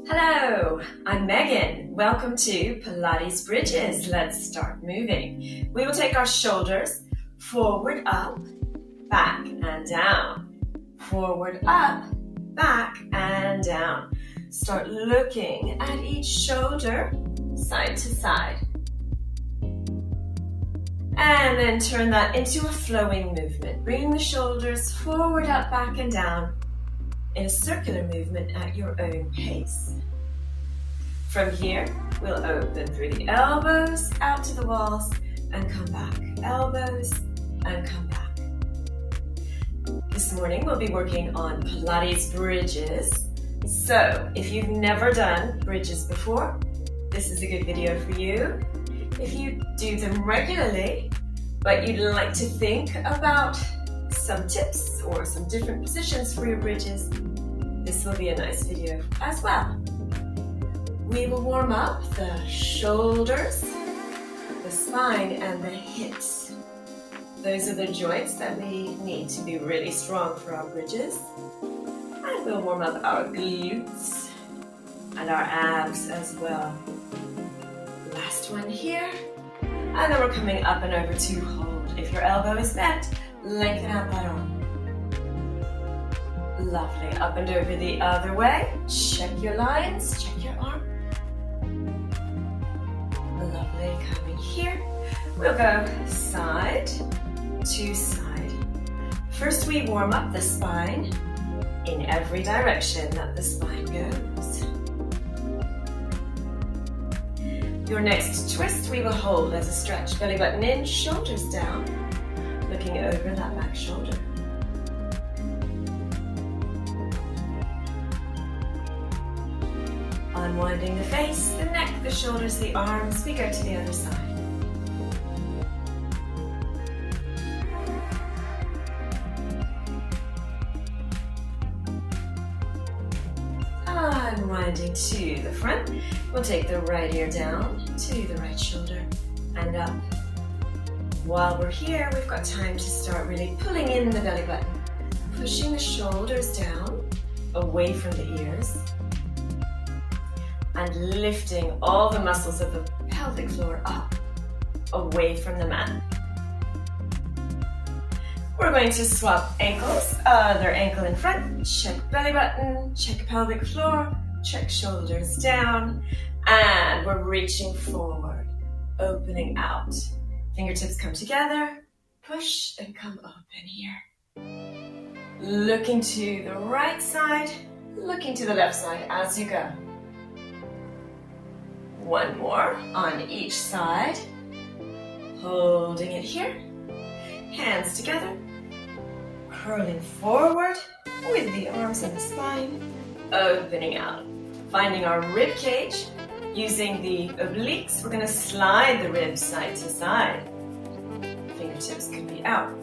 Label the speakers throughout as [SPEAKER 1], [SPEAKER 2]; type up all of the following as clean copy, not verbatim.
[SPEAKER 1] Hello, I'm Megan. Welcome to Pilattes Bridges. Let's start moving. We will take our shoulders forward, up, back, and down. Forward, up, back, and down. Start looking at each shoulder, side to side. And then turn that into a flowing movement, bringing the shoulders forward, up, back, and down in a circular movement at your own pace. From here, we'll open through the elbows, out to the walls, and come back. Elbows, and come back. This morning, we'll be working on Pilates Bridges. So, if you've never done bridges before, this is a good video for you. If you do them regularly, but you'd like to think about some tips or some different positions for your bridges, this will be a nice video as well. We will warm up the shoulders, the spine, and the hips. Those are the joints that we need to be really strong for our bridges. And we'll warm up our glutes and our abs as well. Last one here. And then we're coming up and over to hold. If your elbow is bent, lengthen out that arm. Lovely. Up and over the other way. Check your lines, check your arm. Lovely. Coming here. We'll go side to side. First we warm up the spine in every direction that the spine goes. Your next twist we will hold as a stretch. Belly button in, shoulders down, looking over that back shoulder. Unwinding the face, the neck, the shoulders, the arms, we go to the other side. Unwinding to the front, we'll take the right ear down to the right shoulder and up. While we're here, we've got time to start really pulling in the belly button, pushing the shoulders down, away from the ears, and lifting all the muscles of the pelvic floor up, away from the mat. We're going to swap ankles, other ankle in front, check belly button, check pelvic floor, check shoulders down, and we're reaching forward, opening out. Fingertips come together, push and come open here. Looking to the right side, looking to the left side as you go. One more on each side, holding it here, hands together, curling forward with the arms and the spine, opening out. Finding our rib cage, using the obliques, we're going to slide the ribs side to side. Fingertips could be out.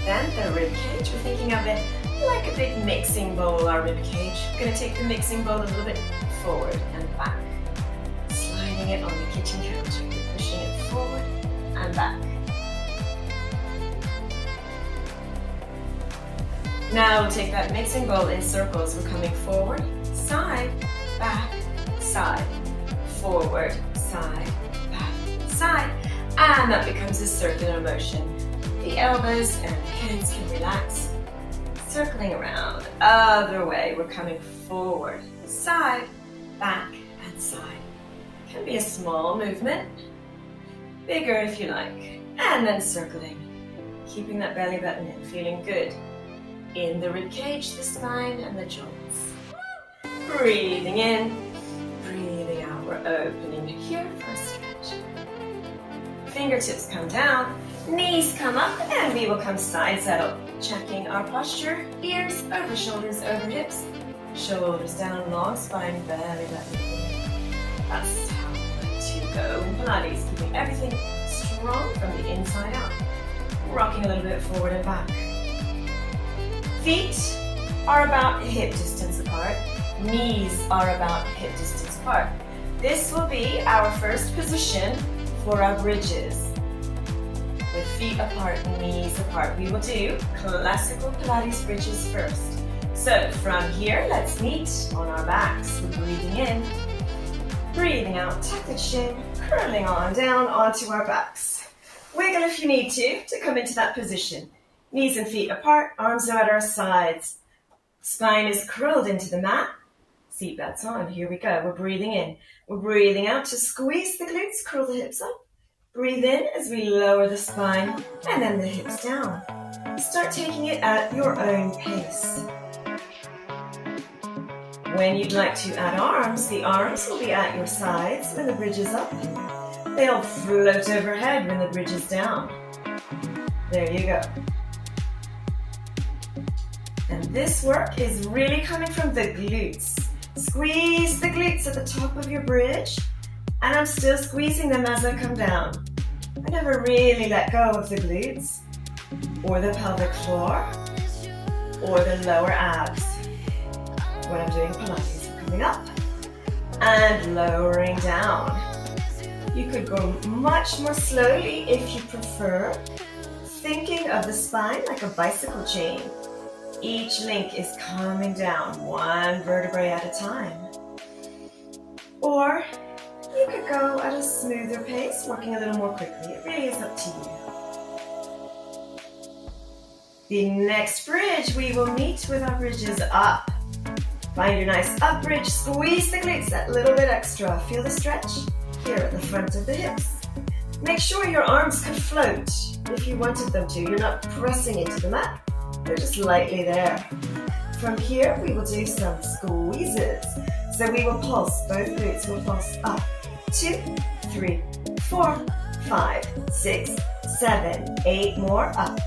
[SPEAKER 1] Then the rib cage, we're thinking of it like a big mixing bowl, our rib cage. We're going to take the mixing bowl a little bit forward and back. Sliding it on the kitchen counter, pushing it forward and back. Now we'll take that mixing bowl in circles. We're coming forward, side, back, side, forward, side, back, side, and that becomes a circular motion. The elbows and hands can relax. Circling around, other way, we're coming forward, side, back, and side. Can be a small movement, bigger if you like, and then circling, keeping that belly button in, feeling good in the rib cage, the spine, and the joints. Breathing in, breathing out. We're opening here for a stretch. Fingertips come down, knees come up, and we will come side settle. Checking our posture, ears over shoulders, over hips, shoulders down, long spine, belly button in. That's how we like to go in Pilates, keeping everything strong from the inside out. Rocking a little bit forward and back. Feet are about hip distance apart. Knees are about hip distance apart. This will be our first position for our bridges. with feet apart, knees apart. We will do classical Pilates bridges first. So from here, let's meet on our backs. We're breathing in, breathing out, tuck the chin, curling on down onto our backs. Wiggle if you need to come into that position. Knees and feet apart, arms are at our sides. Spine is curled into the mat. Seatbelts on, here we go. We're breathing in. We're breathing out to squeeze the glutes, curl the hips up. Breathe in as we lower the spine and then the hips down. Start taking it at your own pace. When you'd like to add arms, the arms will be at your sides when the bridge is up. They'll float overhead when the bridge is down. There you go. And this work is really coming from the glutes. Squeeze the glutes at the top of your bridge, and I'm still squeezing them as I come down. I never really let go of the glutes, or the pelvic floor, or the lower abs. When I'm doing Pilates, coming up and lowering down. You could go much more slowly if you prefer, thinking of the spine like a bicycle chain. Each link is coming down, one vertebrae at a time. Or you could go at a smoother pace, working a little more quickly. It really is up to you. The next bridge, we will meet with our bridges up. Find your nice up bridge, squeeze the glutes that little bit extra. Feel the stretch here at the front of the hips. Make sure your arms can float if you wanted them to. You're not pressing into the mat. They're just lightly there. From here, we will do some squeezes. So we will pulse, both glutes will pulse up. 2, 3, 4, 5, 6, 7, 8 more up.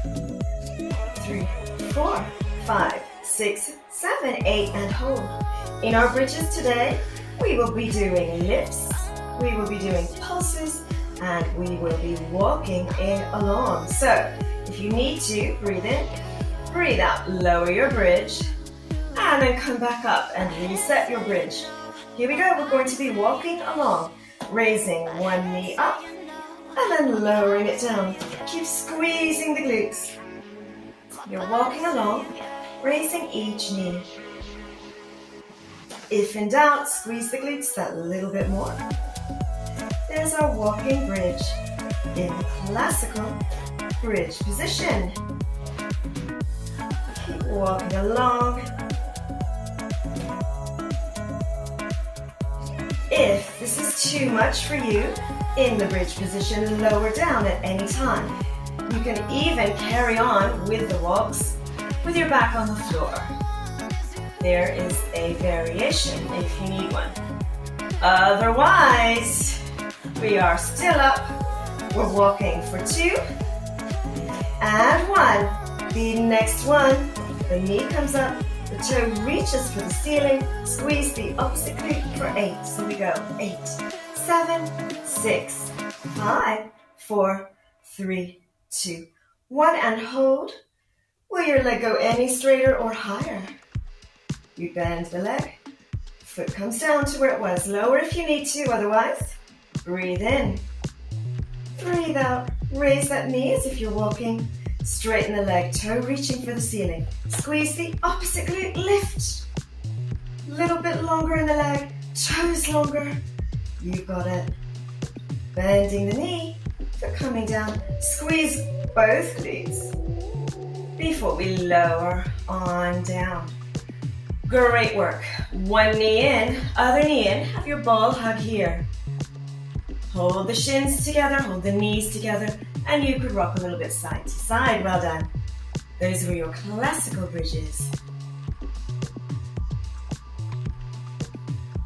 [SPEAKER 1] 3, 4, 5, 6, 7, 8, and hold. In our bridges today, we will be doing lifts, we will be doing pulses, and we will be walking in along. So if you need to, breathe in, breathe out, lower your bridge, and then come back up and reset your bridge. Here we go, we're going to be walking along, raising one knee up, and then lowering it down. Keep squeezing the glutes. You're walking along, raising each knee. If in doubt, squeeze the glutes that little bit more. There's our walking bridge in classical bridge position. Keep walking along. If this is too much for you, in the bridge position, lower down at any time. You can even carry on with the walks with your back on the floor. There is a variation if you need one. Otherwise, we are still up. We're walking for 2 and 1. The next one, the knee comes up, the toe reaches for the ceiling, squeeze the opposite glute for 8. So we go 8, 7, 6, 5, 4, 3, 2, 1, and hold. Will your leg go any straighter or higher? You bend the leg, foot comes down to where it was. Lower if you need to, otherwise, breathe in. Breathe out, raise that knee as if you're walking. Straighten the leg, toe reaching for the ceiling. Squeeze the opposite glute, lift. Little bit longer in the leg, toes longer. You got it. Bending the knee, foot coming down. Squeeze both glutes before we lower on down. Great work. One knee in, other knee in. Have your ball hug here. Hold the shins together, hold the knees together, and you could rock a little bit side to side. Well done. Those were your classical bridges.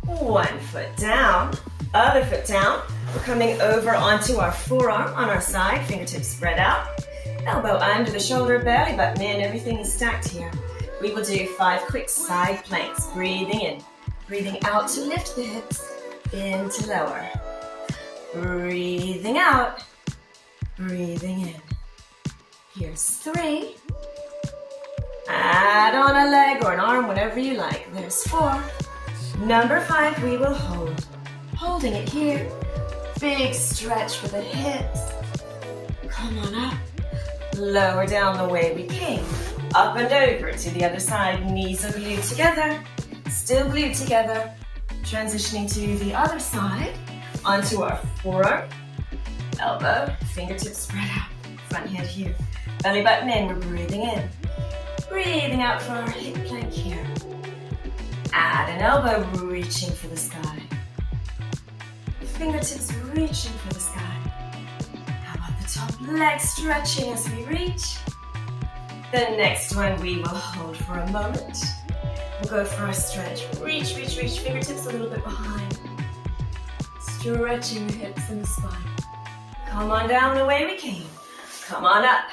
[SPEAKER 1] One foot down, other foot down. We're coming over onto our forearm on our side, fingertips spread out. Elbow under the shoulder, belly button in, everything is stacked here. We will do 5 quick side planks. Breathing in, breathing out to lift the hips, in to lower. Breathing out, breathing in. Here's 3. Add on a leg or an arm, whatever you like. There's 4. Number 5, we will hold. Holding it here. Big stretch for the hips. Come on up. lower down the way we came. Up and over to the other side, knees are glued together, still glued together. Transitioning to the other side, onto our forearm, elbow, fingertips spread out, front hand here. Belly button in, we're breathing in. Breathing out for our hip plank here. Add an elbow, reaching for the sky. Fingertips reaching for the sky. How about the top leg stretching as we reach? The next one we will hold for a moment. We'll go for our stretch. Reach, reach, reach. Fingertips a little bit behind. Stretching the hips and the spine. Come on down the way we came. Come on up.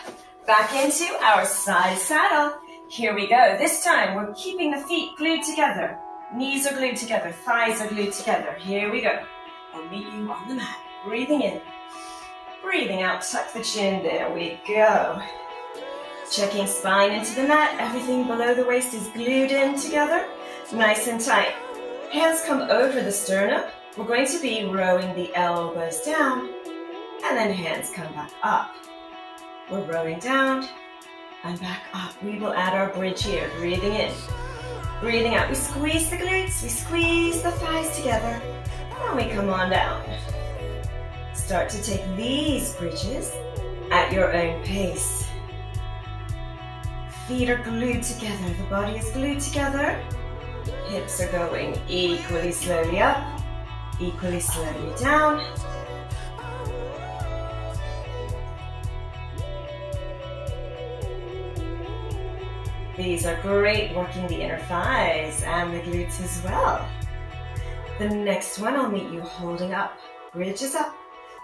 [SPEAKER 1] Back into our side saddle. Here we go. This time we're keeping the feet glued together. Knees are glued together. Thighs are glued together. Here we go. I'll meet you on the mat. Breathing in. Breathing out. Tuck the chin. There we go. Checking spine into the mat. Everything below the waist is glued in together. Nice and tight. Hands come over the sternum. We're going to be rowing the elbows down. And then hands come back up. We're rowing down and back up. We will add our bridge here. Breathing in. Breathing out. We squeeze the glutes. We squeeze the thighs together. And we come on down. Start to take these bridges at your own pace. Feet are glued together. The body is glued together. Hips are going equally slowly up, equally slowly down. These are great, working the inner thighs and the glutes as well. The next one, I'll meet you holding up. Bridges up.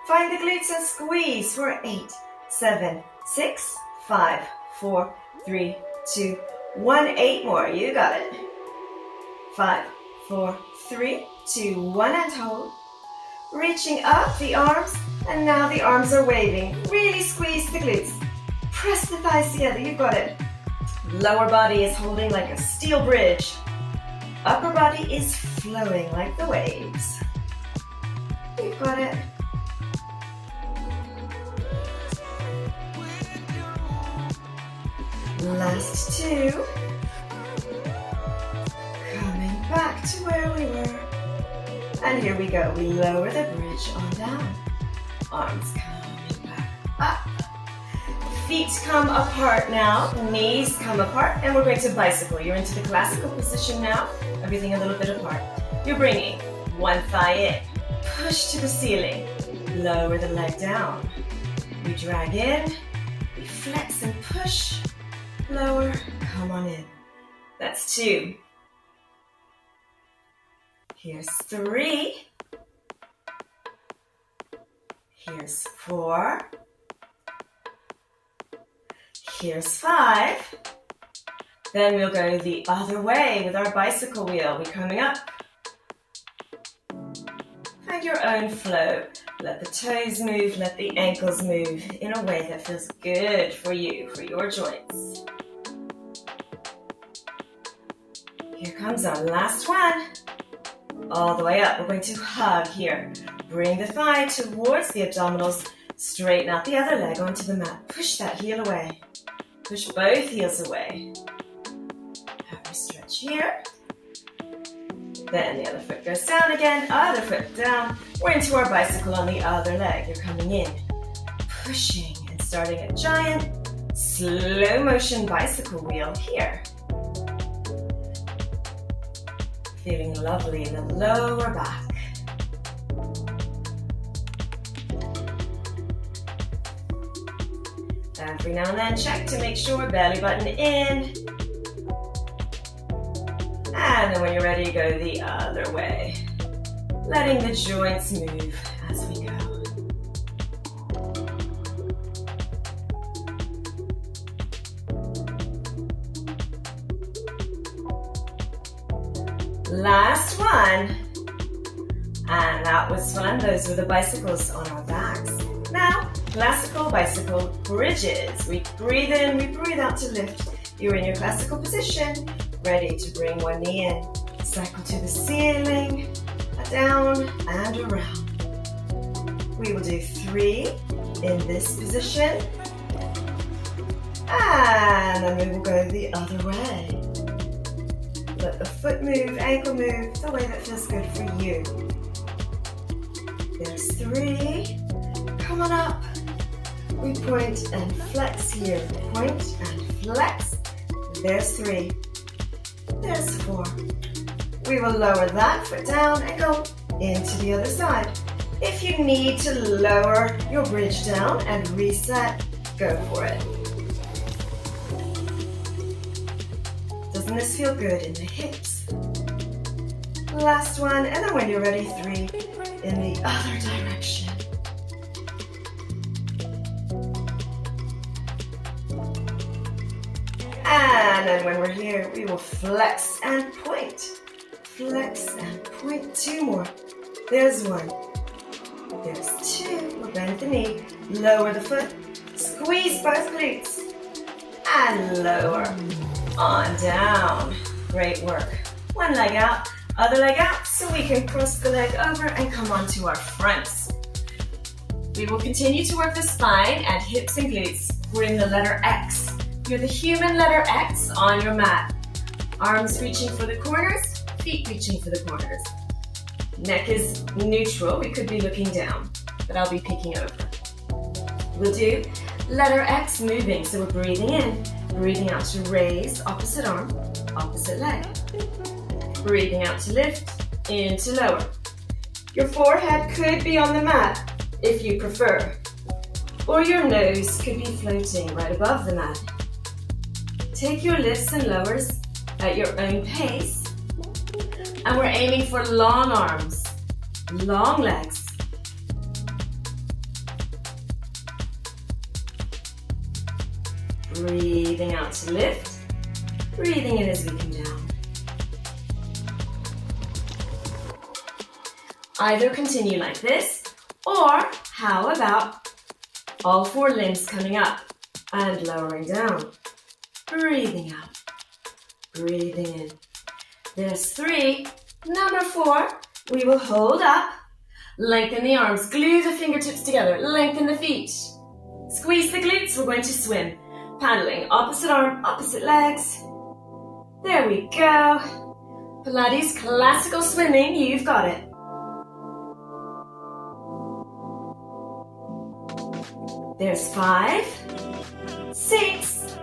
[SPEAKER 1] Find the glutes and squeeze for 8, 7, 6, 5, 4, 3, 2, 1. 8 more. You got it. 5, 4, 3, 2, 1, and hold. Reaching up the arms, and now the arms are waving. Really squeeze the glutes. Press the thighs together. You got it. Lower body is holding like a steel bridge. Upper body is flowing like the waves. You've got it. Last 2. Coming back to where we were. And here we go. We lower the bridge on down. Arms coming back up. Feet come apart now. Knees come apart. And we're going to bicycle. You're into the classical position now. Everything a little bit apart. You're bringing one thigh in. Push to the ceiling. Lower the leg down. We drag in. We flex and push. Lower. Come on in. That's 2. Here's 3. Here's 4. Here's 5. Then we'll go the other way with our bicycle wheel. We're coming up. Find your own flow. Let the toes move, let the ankles move in a way that feels good for you, for your joints. Here comes our last one. All the way up. We're going to hug here. Bring the thigh towards the abdominals. Straighten out the other leg onto the mat. Push that heel away. Push both heels away. Have a stretch here. Then the other foot goes down again. Other foot down. We're into our bicycle on the other leg. You're coming in. Pushing and starting a giant slow motion bicycle wheel here. Feeling lovely in the lower back. Every now and then check to make sure belly button in. And then when you're ready, go the other way. Letting the joints move as we go. Last one. And that was fun. Those were the bicycles on our backs. Now, classical bicycle bridges. We breathe in, we breathe out to lift. You're in your classical position, ready to bring one knee in. Cycle to the ceiling, down and around. We will do 3 in this position. And then we will go the other way. Let the foot move, ankle move, the way that feels good for you. There's 3. Come on up. We point and flex here. Point and flex. There's 3. There's 4. We will lower that foot down and go into the other side. If you need to lower your bridge down and reset, go for it. Doesn't this feel good in the hips? Last one, and then when you're ready, 3 in the other direction. And then when we're here, we will flex and point. Flex and point. 2 more. There's 1. There's 2. We'll bend the knee. Lower the foot. Squeeze both glutes. And lower. On down. Great work. One leg out, other leg out, so we can cross the leg over and come onto our fronts. We will continue to work the spine and hips and glutes. We're in the letter X. You're the human letter X on your mat. Arms reaching for the corners, feet reaching for the corners. Neck is neutral. We could be looking down, but I'll be peeking over. We'll do letter X moving, so we're breathing in. Breathing out to raise, opposite arm, opposite leg. Breathing out to lift, in to lower. Your forehead could be on the mat if you prefer, or your nose could be floating right above the mat. Take your lifts and lowers at your own pace, and we're aiming for long arms, long legs. Breathing out to lift, breathing in as we come down. Either continue like this, or how about all 4 limbs coming up and lowering down. Breathing out, breathing in. There's 3. Number 4, we will hold up, lengthen the arms, glue the fingertips together, lengthen the feet. Squeeze the glutes, we're going to swim. Paddling, opposite arm, opposite legs. There we go. Pilates classical swimming, you've got it. There's 5, 6,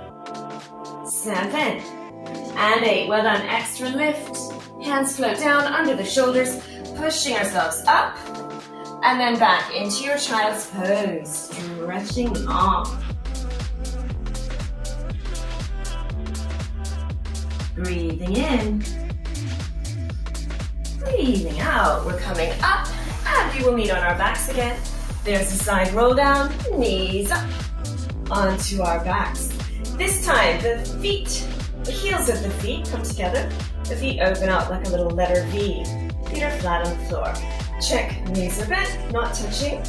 [SPEAKER 1] 7, and 8. Well done, extra lift. Hands float down under the shoulders, pushing ourselves up, and then back into your child's pose, stretching long. Breathing in, breathing out. We're coming up, and we will meet on our backs again. There's a side roll down, knees up, onto our backs. This time, the heels of the feet come together. The feet open out like a little letter V. Feet are flat on the floor. Check, knees are bent, not touching.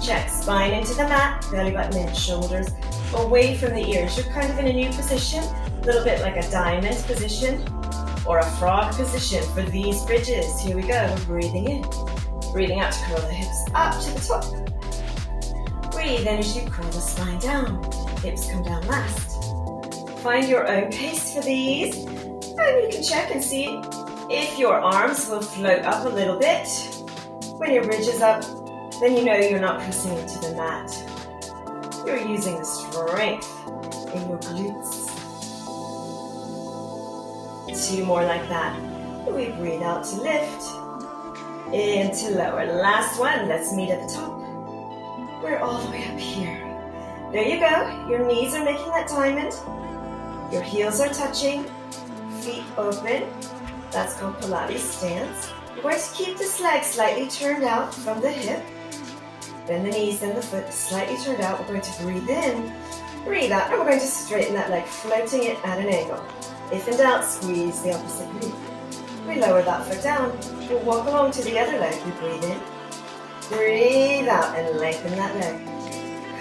[SPEAKER 1] Check, spine into the mat, belly button in, shoulders away from the ears. You're kind of in a new position. A little bit like a diamond position or a frog position for these bridges. Here we go, we're breathing in. Breathing out to curl the hips up to the top. Breathe in as you curl the spine down. Hips come down last. Find your own pace for these. And you can check and see if your arms will float up a little bit. When your bridge is up, then you know you're not pressing into the mat. You're using the strength in your glutes. 2 more like that. We breathe out to lift, in to lower. Last one, let's meet at the top. We're all the way up here. There you go, your knees are making that diamond. Your heels are touching, feet open. That's called Pilates stance. We're going to keep this leg slightly turned out from the hip. Bend the knees and the foot slightly turned out. We're going to breathe in, breathe out, and we're going to straighten that leg, floating it at an angle. If in doubt, squeeze the opposite knee. We lower that foot down. We'll walk along to the other leg. We breathe in, breathe out, and lengthen that leg.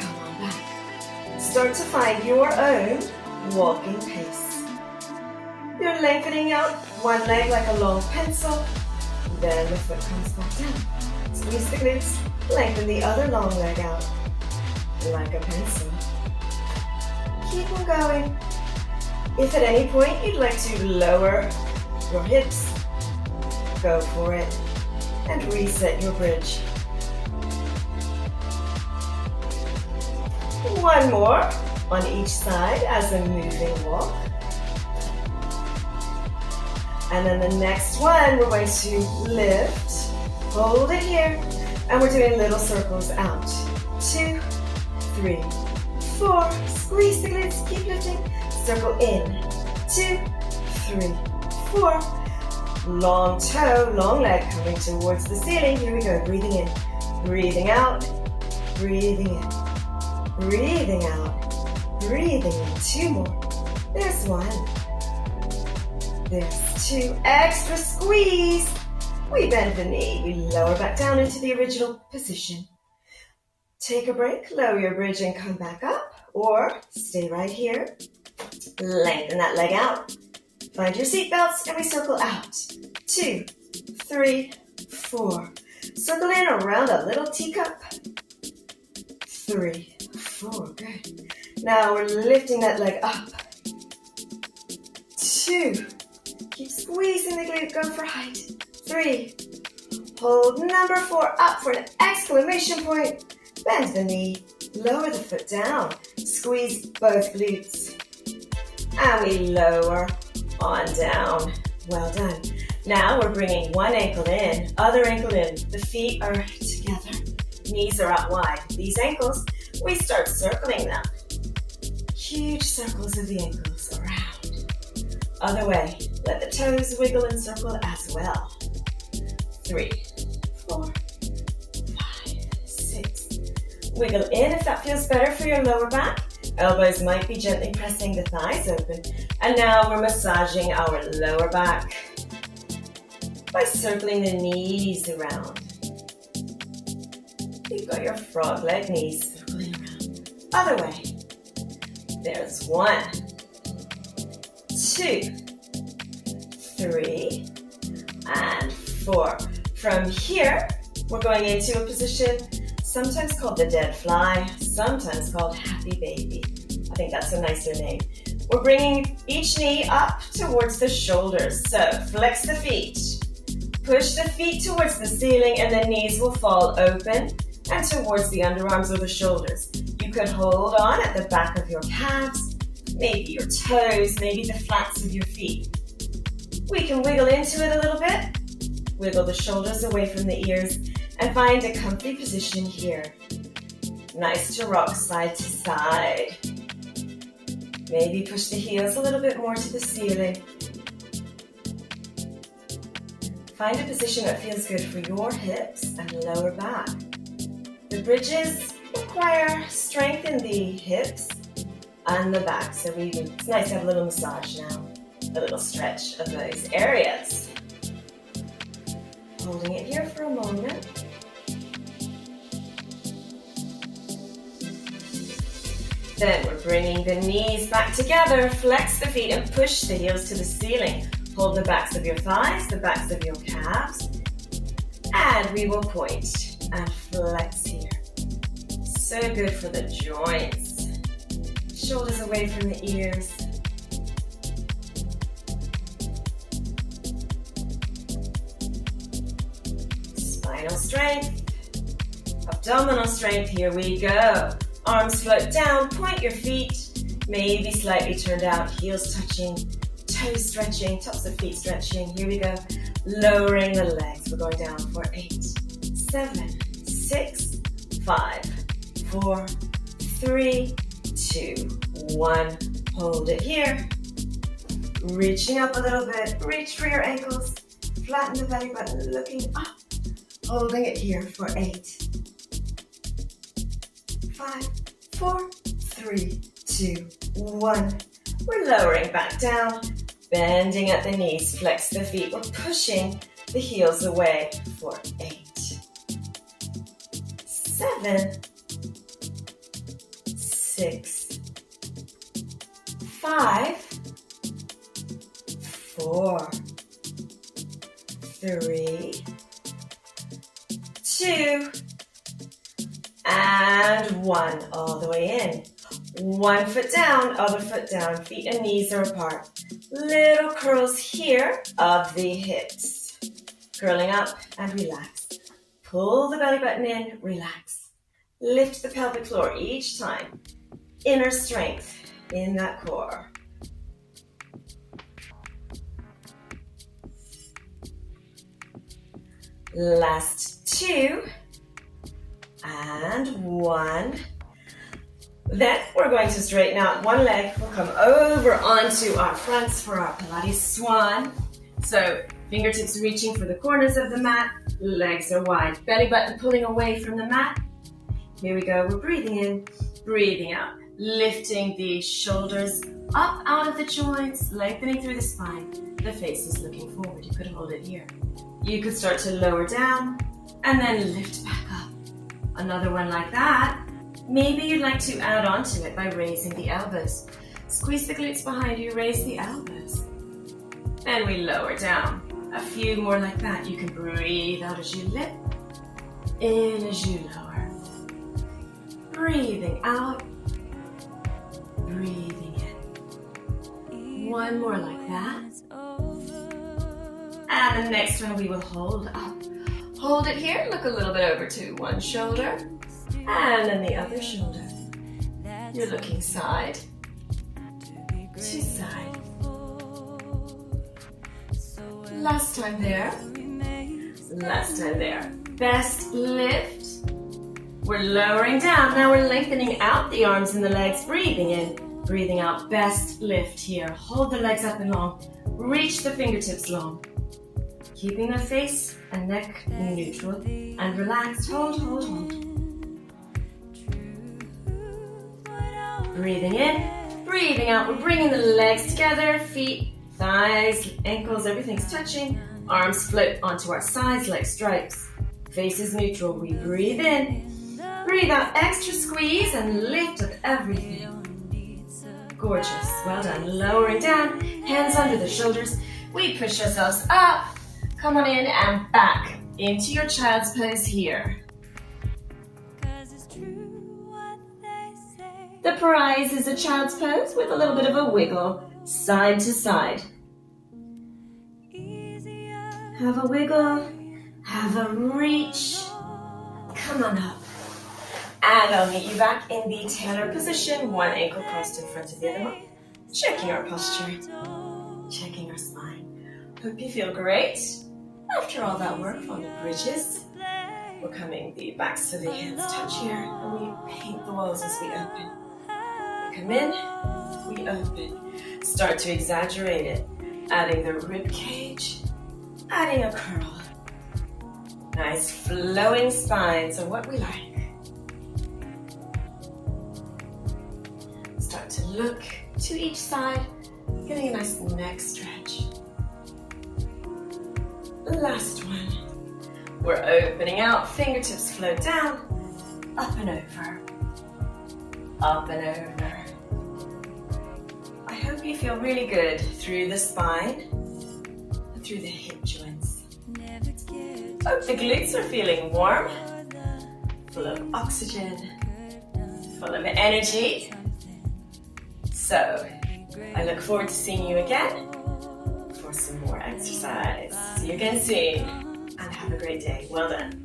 [SPEAKER 1] Come on back. Start to find your own walking pace. You're lengthening out one leg like a long pencil. Then the foot comes back down. Squeeze the glutes. Lengthen the other long leg out like a pencil. Keep on going. If at any point you'd like to lower your hips, go for it and reset your bridge. One more on each side as a moving walk. And then the next one, we're going to lift, hold it here, and we're doing little circles out. 2, 3, 4, squeeze the glutes, keep lifting, circle in, 2, 3, 4, long toe, long leg coming towards the ceiling, here we go, breathing in, breathing out, breathing in, breathing out, breathing in, 2 more, there's 1, there's 2, extra squeeze, we bend the knee, we lower back down into the original position. Take a break, lower your bridge and come back up, or stay right here. Lengthen that leg out. Find your seatbelts and we circle out. 2, 3, 4. Circle in around a little teacup. 3, 4, good. Now we're lifting that leg up. 2, keep squeezing the glute, go for height. 3, hold number 4 up for an exclamation point. Bend the knee, lower the foot down, squeeze both glutes, and we lower on down. Well done. Now we're bringing one ankle in, other ankle in. The feet are together, knees are out wide. These ankles, we start circling them. Huge circles of the ankles around. Other way, let the toes wiggle and circle as well. 3, 4, wiggle in if that feels better for your lower back. Elbows might be gently pressing the thighs open. And now we're massaging our lower back by circling the knees around. You've got your frog leg knees circling around. Other way. There's 1, 2, 3, and 4. From here, we're going into a position sometimes called the dead fly, sometimes called happy baby. I think that's a nicer name. We're bringing each knee up towards the shoulders. So flex the feet. Push the feet towards the ceiling and the knees will fall open and towards the underarms or the shoulders. You could hold on at the back of your calves, maybe your toes, maybe the flats of your feet. We can wiggle into it a little bit. Wiggle the shoulders away from the ears and find a comfy position here. Nice to rock side to side. Maybe push the heels a little bit more to the ceiling. Find a position that feels good for your hips and lower back. The bridges require strength in the hips and the back, so it's nice to have a little massage now, a little stretch of those areas. Holding it here for a moment. Then we're bringing the knees back together, flex the feet and push the heels to the ceiling. Hold the backs of your thighs, the backs of your calves, and we will point and flex here. So good for the joints. Shoulders away from the ears. Spinal strength, abdominal strength, here we go. Arms float down, point your feet, maybe slightly turned out, heels touching, toes stretching, tops of feet stretching. Here we go. Lowering the legs. We're going down for 8, 7, 6, 5, 4, 3, 2, 1. Hold it here. Reaching up a little bit. Reach for your ankles. Flatten the belly button, looking up. Holding it here for 8, 5, 4, 3, 2, 1. We're lowering back down, bending at the knees, flex the feet. We're pushing the heels away for 8, 7, 6, 5, 4, 3, 2, and 1. All the way in. One foot down, other foot down, feet and knees are apart. Little curls here of the hips. Curling up and relax. Pull the belly button in, relax. Lift the pelvic floor each time. Inner strength in that core. Last two. And one. Then we're going to straighten out one leg. We'll come over onto our fronts for our Pilates swan. So fingertips reaching for the corners of the mat. Legs are wide. Belly button pulling away from the mat. Here we go. We're breathing in, breathing out. Lifting the shoulders up out of the joints, lengthening through the spine. The face is looking forward. You could hold it here. You could start to lower down and then lift back up. Another one like that. Maybe you'd like to add on to it by raising the elbows. Squeeze the glutes behind you, raise the elbows. And we lower down. A few more like that. You can breathe out as you lift, in as you lower. Breathing out, breathing in. One more like that. And the next one we will hold up. Hold it here, look a little bit over to one shoulder. And then the other shoulder. You're looking side to side. Last time there. Last time there. Best lift. We're lowering down. Now we're lengthening out the arms and the legs. Breathing in, breathing out. Best lift here. Hold the legs up and long. Reach the fingertips long. Keeping the face and neck neutral and relaxed. Hold, hold, hold. Breathing in, breathing out. We're bringing the legs together, feet, thighs, ankles, everything's touching. Arms float onto our sides like stripes. Face is neutral. We breathe in, breathe out, extra squeeze and lift up everything. Gorgeous, well done. Lowering down, hands under the shoulders. We push ourselves up. Come on in and back into your child's pose here. The prize is a child's pose with a little bit of a wiggle, side to side. Have a wiggle, have a reach. Come on up. And I'll meet you back in the tailor position, one ankle crossed in front of the other one. Checking our posture, checking our spine. Hope you feel great. After all that work on the bridges, we're coming the backs of the hands touch here, and we paint the walls as we open. We come in, we open. Start to exaggerate it, adding the rib cage, adding a curl. Nice flowing spine, so what we like. Start to look to each side, getting a nice neck stretch. Last one. We're opening out, fingertips float down, up and over, up and over. I hope you feel really good through the spine and through the hip joints. Hope the glutes are feeling warm, full of oxygen, full of energy. So, I look forward to seeing you again for some more exercise. See you again soon, and have a great day. Well done.